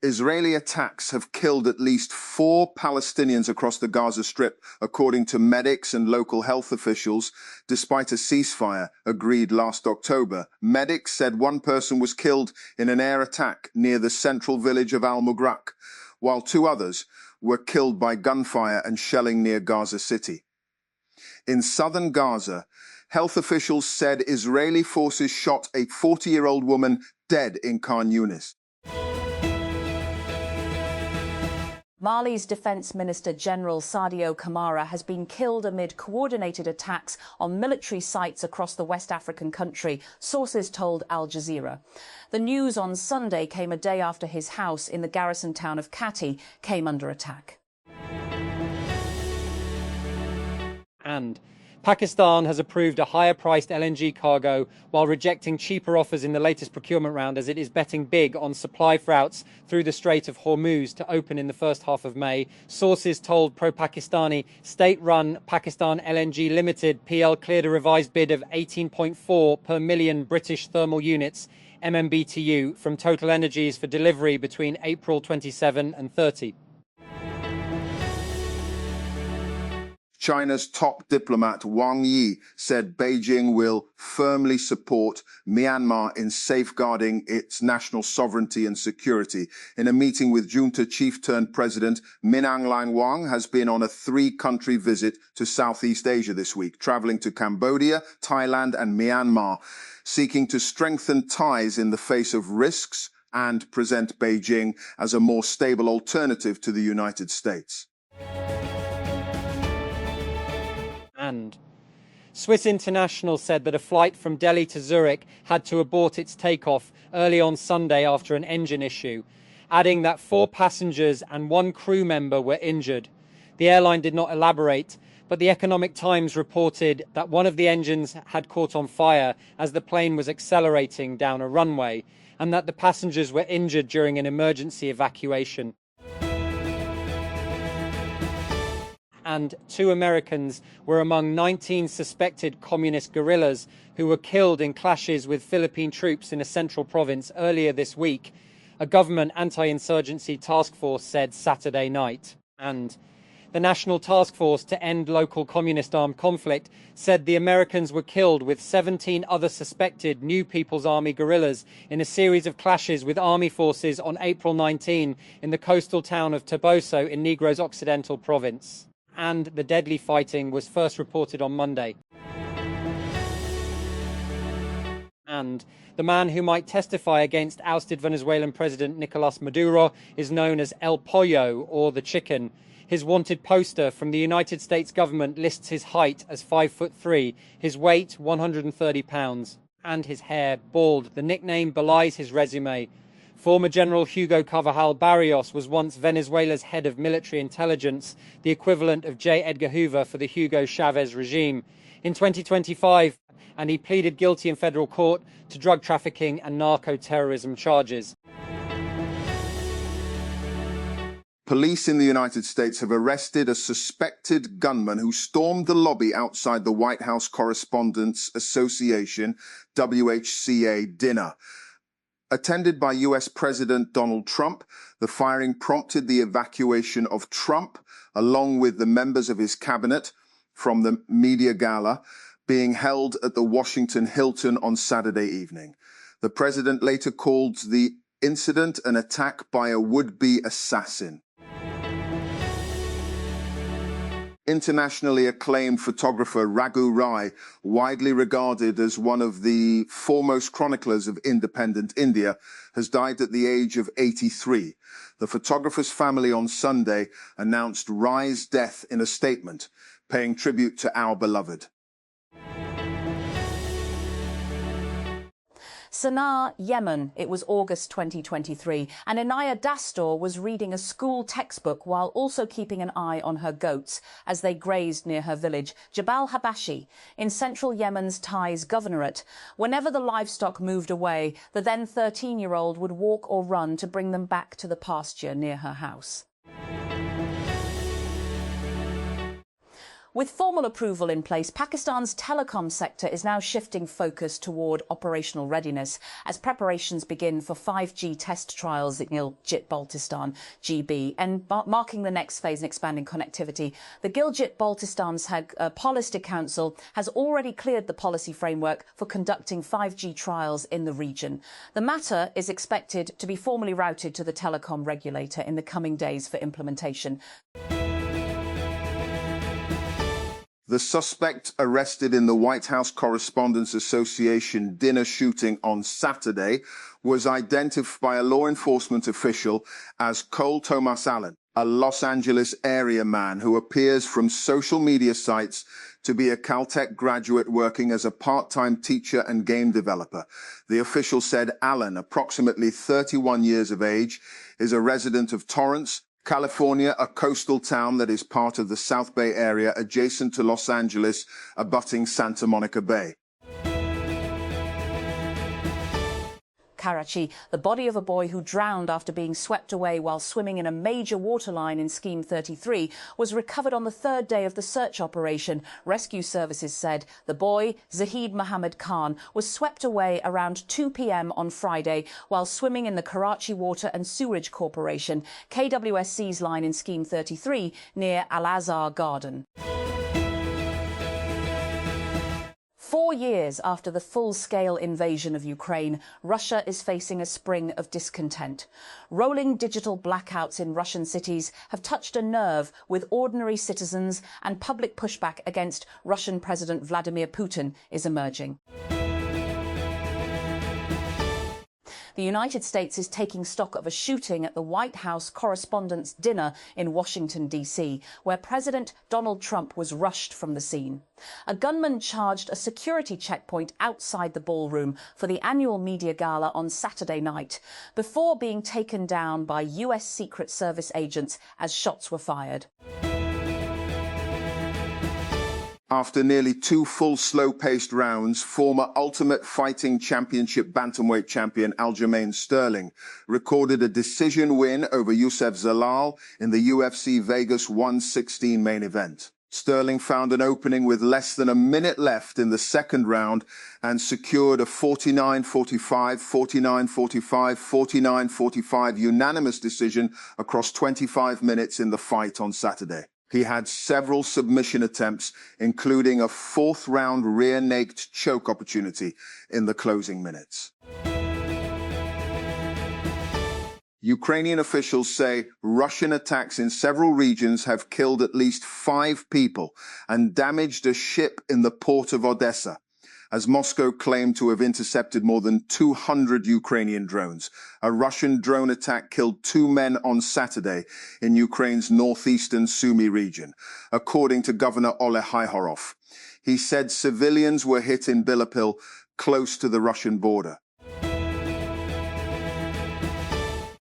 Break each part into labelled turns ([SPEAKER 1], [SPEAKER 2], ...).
[SPEAKER 1] Israeli attacks have killed at least 4 Palestinians across the Gaza Strip, according to medics and local health officials, despite a ceasefire agreed last October. Medics said one person was killed in an air attack near the central village of Al-Mugraq, while 2 others were killed by gunfire and shelling near Gaza City. In southern Gaza, health officials said Israeli forces shot a 40-year-old woman dead in Khan Yunis.
[SPEAKER 2] Mali's Defence Minister General Sadio Kamara has been killed amid coordinated attacks on military sites across the West African country, sources told Al Jazeera. The news on Sunday came a day after his house in the garrison town of Kati came under attack.
[SPEAKER 3] And Pakistan has approved a higher-priced LNG cargo while rejecting cheaper offers in the latest procurement round as it is betting big on supply routes through the Strait of Hormuz to open in the first half of May. Sources told pro-Pakistani state-run Pakistan LNG Limited Pehel cleared a revised bid of 18.4 per million British thermal units MMBTU from Total Energies for delivery between April 27 and 30.
[SPEAKER 1] China's top diplomat Wang Yi said Beijing will firmly support Myanmar in safeguarding its national sovereignty and security. In a meeting with junta chief-turned-president Min Aung Wang has been on a 3-country visit to Southeast Asia this week, traveling to Cambodia, Thailand and Myanmar, seeking to strengthen ties in the face of risks and present Beijing as a more stable alternative to the United States.
[SPEAKER 3] And Swiss International said that a flight from Delhi to Zurich had to abort its takeoff early on Sunday after an engine issue, adding that 4 passengers and 1 crew member were injured. The airline did not elaborate, but the Economic Times reported that one of the engines had caught on fire as the plane was accelerating down a runway, and that the passengers were injured during an emergency evacuation. And 2 Americans were among 19 suspected communist guerrillas who were killed in clashes with Philippine troops in a central province earlier this week, a government anti-insurgency task force said Saturday night. And the National Task Force to End Local Communist Armed Conflict said the Americans were killed with 17 other suspected New People's Army guerrillas in a series of clashes with army forces on April 19 in the coastal town of Toboso in Negros Occidental province. And the deadly fighting was first reported on Monday. And the man who might testify against ousted Venezuelan President Nicolas Maduro is known as El Pollo, or the Chicken. His wanted poster from the United States government lists his height as 5'3", his weight 130 pounds, and his hair bald. The nickname belies his resume. Former General Hugo Carvajal Barrios was once Venezuela's head of military intelligence, the equivalent of J. Edgar Hoover for the Hugo Chavez regime. In 2025, and he pleaded guilty in federal court to drug trafficking and narco-terrorism charges.
[SPEAKER 1] Police in the United States have arrested a suspected gunman who stormed the lobby outside the White House Correspondents Association WHCA dinner. Attended by U.S. President Donald Trump, the firing prompted the evacuation of Trump, along with the members of his cabinet, from the media gala being held at the Washington Hilton on Saturday evening. The president later called the incident an attack by a would-be assassin. Internationally acclaimed photographer Raghu Rai, widely regarded as one of the foremost chroniclers of independent India, has died at the age of 83. The photographer's family on Sunday announced Rai's death in a statement, paying tribute to our beloved.
[SPEAKER 2] Sana'a, Yemen. It was August 2023, and Inaya Dastor was reading a school textbook while also keeping an eye on her goats as they grazed near her village, Jabal Habashi, in central Yemen's Taiz governorate. Whenever the livestock moved away, the then 13-year-old would walk or run to bring them back to the pasture near her house. With formal approval in place, Pakistan's telecom sector is now shifting focus toward operational readiness as preparations begin for 5G test trials in Gilgit-Baltistan, GB, and marking the next phase in expanding connectivity. The Gilgit-Baltistan's Policy Council has already cleared the policy framework for conducting 5G trials in the region. The matter is expected to be formally routed to the telecom regulator in the coming days for implementation.
[SPEAKER 1] The suspect arrested in the White House Correspondents Association dinner shooting on Saturday was identified by a law enforcement official as Cole Thomas Allen, a Los Angeles area man who appears from social media sites to be a Caltech graduate working as a part-time teacher and game developer. The official said Allen, approximately 31 years of age, is a resident of Torrance, California, a coastal town that is part of the South Bay area adjacent to Los Angeles, abutting Santa Monica Bay.
[SPEAKER 2] Karachi, the body of a boy who drowned after being swept away while swimming in a major waterline in Scheme 33 was recovered on the third day of the search operation. Rescue services said the boy, Zahid Mohammed Khan, was swept away around 2 p.m. on Friday while swimming in the Karachi Water and Sewerage Corporation, KWSC's line in Scheme 33 near Al-Azhar Garden. 4 years after the full-scale invasion of Ukraine, Russia is facing a spring of discontent. Rolling digital blackouts in Russian cities have touched a nerve with ordinary citizens, and public pushback against Russian President Vladimir Putin is emerging. The United States is taking stock of a shooting at the White House Correspondents' Dinner in Washington, D.C., where President Donald Trump was rushed from the scene. A gunman charged a security checkpoint outside the ballroom for the annual media gala on Saturday night, before being taken down by U.S. Secret Service agents as shots were fired.
[SPEAKER 1] After nearly 2 full slow-paced rounds, former Ultimate Fighting Championship bantamweight champion Aljamain Sterling recorded a decision win over Youssef Zalal in the UFC Vegas 116 main event. Sterling found an opening with less than a minute left in the second round and secured a 49-45, 49-45, 49-45 unanimous decision across 25 minutes in the fight on Saturday. He had several submission attempts, including a 4th-round rear-naked choke opportunity in the closing minutes. Ukrainian officials say Russian attacks in several regions have killed at least 5 people and damaged a ship in the port of Odessa, as Moscow claimed to have intercepted more than 200 Ukrainian drones. A Russian drone attack killed 2 men on Saturday in Ukraine's northeastern Sumy region, according to Governor Ole Hyhorov. He said civilians were hit in Bilapil, close to the Russian border.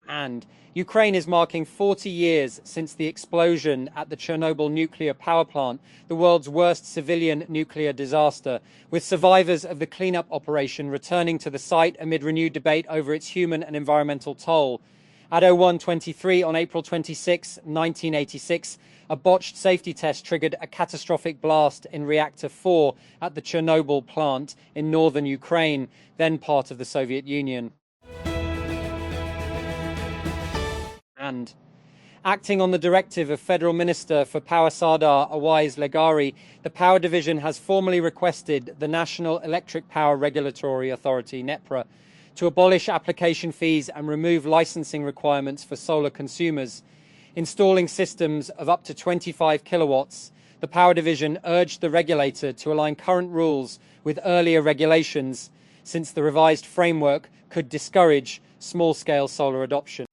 [SPEAKER 3] And Ukraine is marking 40 years since the explosion at the Chernobyl nuclear power plant, the world's worst civilian nuclear disaster, with survivors of the cleanup operation returning to the site amid renewed debate over its human and environmental toll. At 01:23 on April 26, 1986, a botched safety test triggered a catastrophic blast in Reactor 4 at the Chernobyl plant in northern Ukraine, then part of the Soviet Union. And acting on the directive of Federal Minister for Power Sardar Awais Legari, the Power Division has formally requested the National Electric Power Regulatory Authority, NEPRA, to abolish application fees and remove licensing requirements for solar consumers. Installing systems of up to 25 kilowatts, the Power Division urged the regulator to align current rules with earlier regulations, since the revised framework could discourage small-scale solar adoption.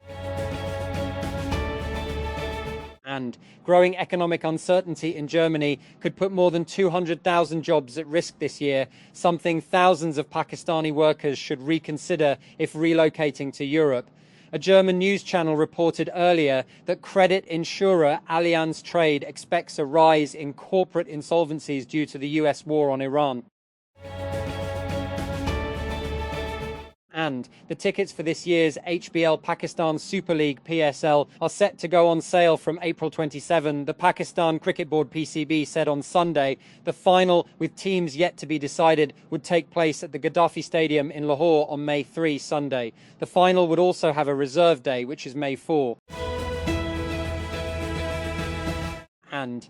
[SPEAKER 3] And growing economic uncertainty in Germany could put more than 200,000 jobs at risk this year, something thousands of Pakistani workers should reconsider if relocating to Europe. A German news channel reported earlier that credit insurer Allianz Trade expects a rise in corporate insolvencies due to the US war on Iran. And the tickets for this year's HBL Pakistan Super League PSL are set to go on sale from April 27. The Pakistan Cricket Board PCB said on Sunday the final, with teams yet to be decided, would take place at the Gaddafi Stadium in Lahore on May 3, Sunday. The final would also have a reserve day, which is May 4. And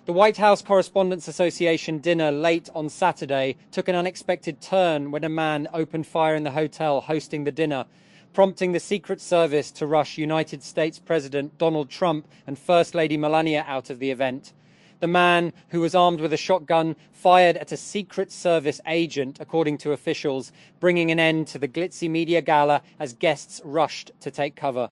[SPEAKER 3] the White House Correspondents' Association dinner late on Saturday took an unexpected turn when a man opened fire in the hotel hosting the dinner, prompting the Secret Service to rush United States President Donald Trump and First Lady Melania out of the event. The man, who was armed with a shotgun, fired at a Secret Service agent, according to officials, bringing an end to the glitzy media gala as guests rushed to take cover.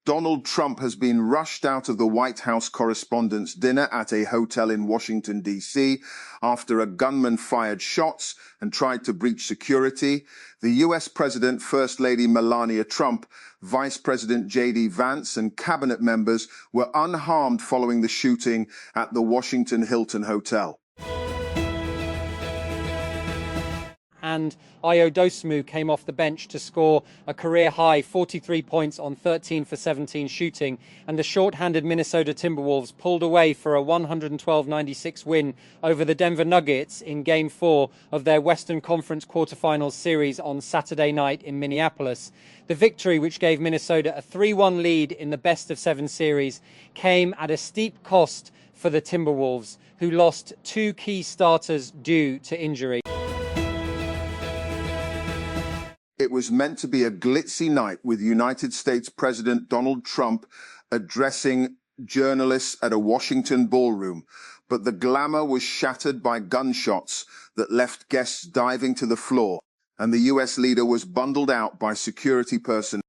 [SPEAKER 1] Donald Trump has been rushed out of the White House Correspondents' Dinner at a hotel in Washington, D.C. after a gunman fired shots and tried to breach security. The U.S. President, First Lady Melania Trump, Vice President J.D. Vance and cabinet members were unharmed following the shooting at the Washington Hilton Hotel.
[SPEAKER 3] And Ayo Dosunmu came off the bench to score a career-high 43 points on 13 for 17 shooting, and the short-handed Minnesota Timberwolves pulled away for a 112-96 win over the Denver Nuggets in Game 4 of their Western Conference quarterfinals series on Saturday night in Minneapolis. The victory, which gave Minnesota a 3-1 lead in the best-of-7 series, came at a steep cost for the Timberwolves, who lost 2 key starters due to injury.
[SPEAKER 1] It was meant to be a glitzy night with United States President Donald Trump addressing journalists at a Washington ballroom, but the glamour was shattered by gunshots that left guests diving to the floor, and the U.S. leader was bundled out by security personnel.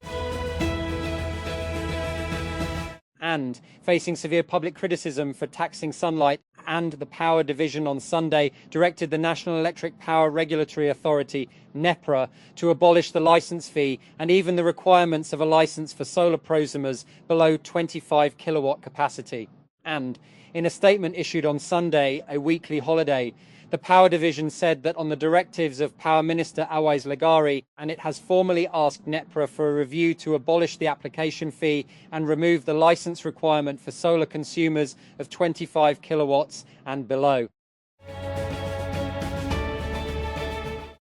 [SPEAKER 3] And facing severe public criticism for taxing sunlight, and the Power Division on Sunday directed the National Electric Power Regulatory Authority, NEPRA, to abolish the license fee and even the requirements of a license for solar prosumers below 25 kilowatt capacity. And in a statement issued on Sunday, a weekly holiday, the Power Division said that on the directives of Power Minister Awais Leghari, and it has formally asked NEPRA for a review to abolish the application fee and remove the license requirement for solar consumers of 25 kilowatts and below.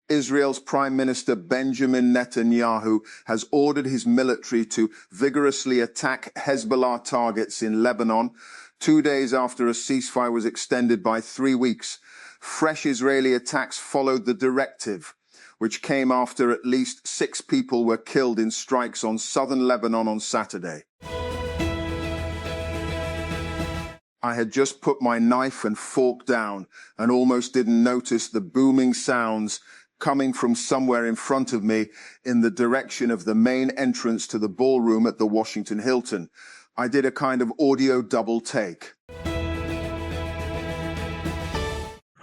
[SPEAKER 1] Israel's Prime Minister Benjamin Netanyahu has ordered his military to vigorously attack Hezbollah targets in Lebanon, 2 days after a ceasefire was extended by 3 weeks. Fresh Israeli attacks followed the directive, which came after at least 6 people were killed in strikes on southern Lebanon on Saturday. I had just put my knife and fork down and almost didn't notice the booming sounds coming from somewhere in front of me in the direction of the main entrance to the ballroom at the Washington Hilton. I did a kind of audio double take.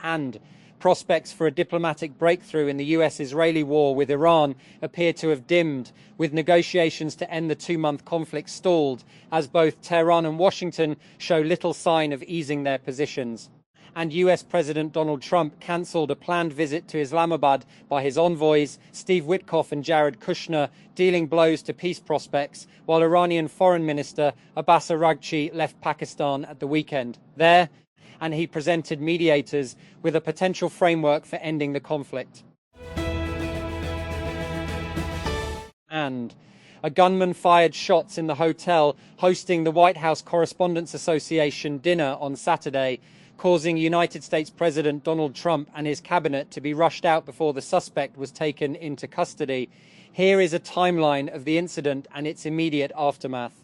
[SPEAKER 3] And prospects for a diplomatic breakthrough in the US-Israeli war with Iran appear to have dimmed, with negotiations to end the 2-month conflict stalled, as both Tehran and Washington show little sign of easing their positions. And US President Donald Trump cancelled a planned visit to Islamabad by his envoys, Steve Witkoff and Jared Kushner, dealing blows to peace prospects, while Iranian Foreign Minister Abbas Araghchi left Pakistan at the weekend. There, and he presented mediators with a potential framework for ending the conflict. And a gunman fired shots in the hotel hosting the White House Correspondents' Association dinner on Saturday, causing United States President Donald Trump and his cabinet to be rushed out before the suspect was taken into custody. Here is a timeline of the incident and its immediate aftermath.